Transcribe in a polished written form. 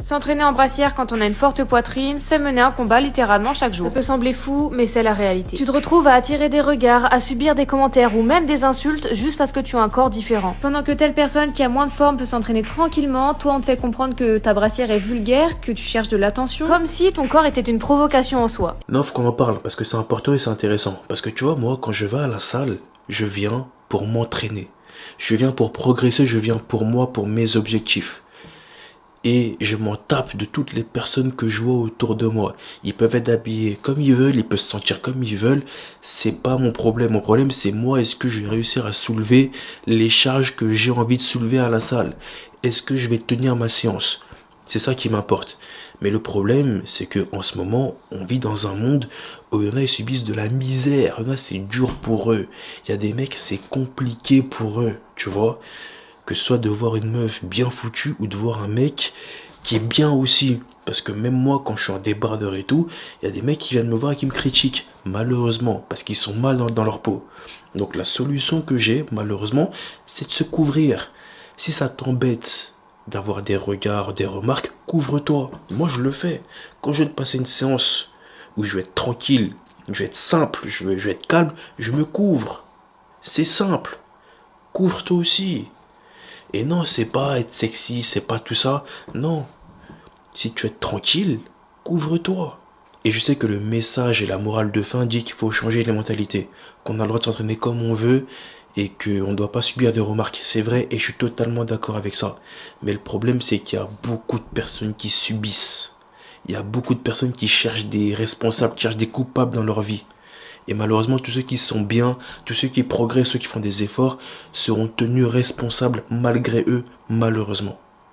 S'entraîner en brassière quand on a une forte poitrine, c'est mener un combat littéralement chaque jour. Ça peut sembler fou, mais c'est la réalité. Tu te retrouves à attirer des regards, à subir des commentaires ou même des insultes juste parce que tu as un corps différent. Pendant que telle personne qui a moins de forme peut s'entraîner tranquillement, toi on te fait comprendre que ta brassière est vulgaire, que tu cherches de l'attention, comme si ton corps était une provocation en soi. Non, faut qu'on en parle parce que c'est important et c'est intéressant. Parce que tu vois, moi, quand je vais à la salle, je viens pour m'entraîner. Je viens pour progresser, je viens pour moi, pour mes objectifs. Et je m'en tape de toutes les personnes que je vois autour de moi. Ils peuvent être habillés comme ils veulent, ils peuvent se sentir comme ils veulent. C'est pas mon problème. Mon problème, c'est moi, est-ce que je vais réussir à soulever les charges que j'ai envie de soulever à la salle? Est-ce que je vais tenir ma séance? C'est ça qui m'importe. Mais le problème, c'est que en ce moment, on vit dans un monde où il y en a, ils subissent de la misère. Il y en a, c'est dur pour eux. Il y a des mecs, c'est compliqué pour eux, tu vois. Que ce soit de voir une meuf bien foutue ou de voir un mec qui est bien aussi. Parce que même moi, quand je suis en débardeur et tout, il y a des mecs qui viennent me voir et qui me critiquent. Malheureusement, parce qu'ils sont mal dans leur peau. Donc la solution que j'ai, malheureusement, c'est de se couvrir. Si ça t'embête d'avoir des regards, des remarques, couvre-toi. Moi, je le fais. Quand je vais te passer une séance où je vais être tranquille, je vais être simple, je vais être calme, je me couvre. C'est simple. Couvre-toi aussi. Et non, c'est pas être sexy, c'est pas tout ça. Non. Si tu es tranquille, couvre-toi. Et je sais que le message et la morale de fin dit qu'il faut changer les mentalités. Qu'on a le droit de s'entraîner comme on veut et qu'on ne doit pas subir des remarques. C'est vrai et je suis totalement d'accord avec ça. Mais le problème, c'est qu'il y a beaucoup de personnes qui subissent. Il y a beaucoup de personnes qui cherchent des responsables, qui cherchent des coupables dans leur vie. Et malheureusement, tous ceux qui sont bien, tous ceux qui progressent, ceux qui font des efforts, seront tenus responsables malgré eux, malheureusement.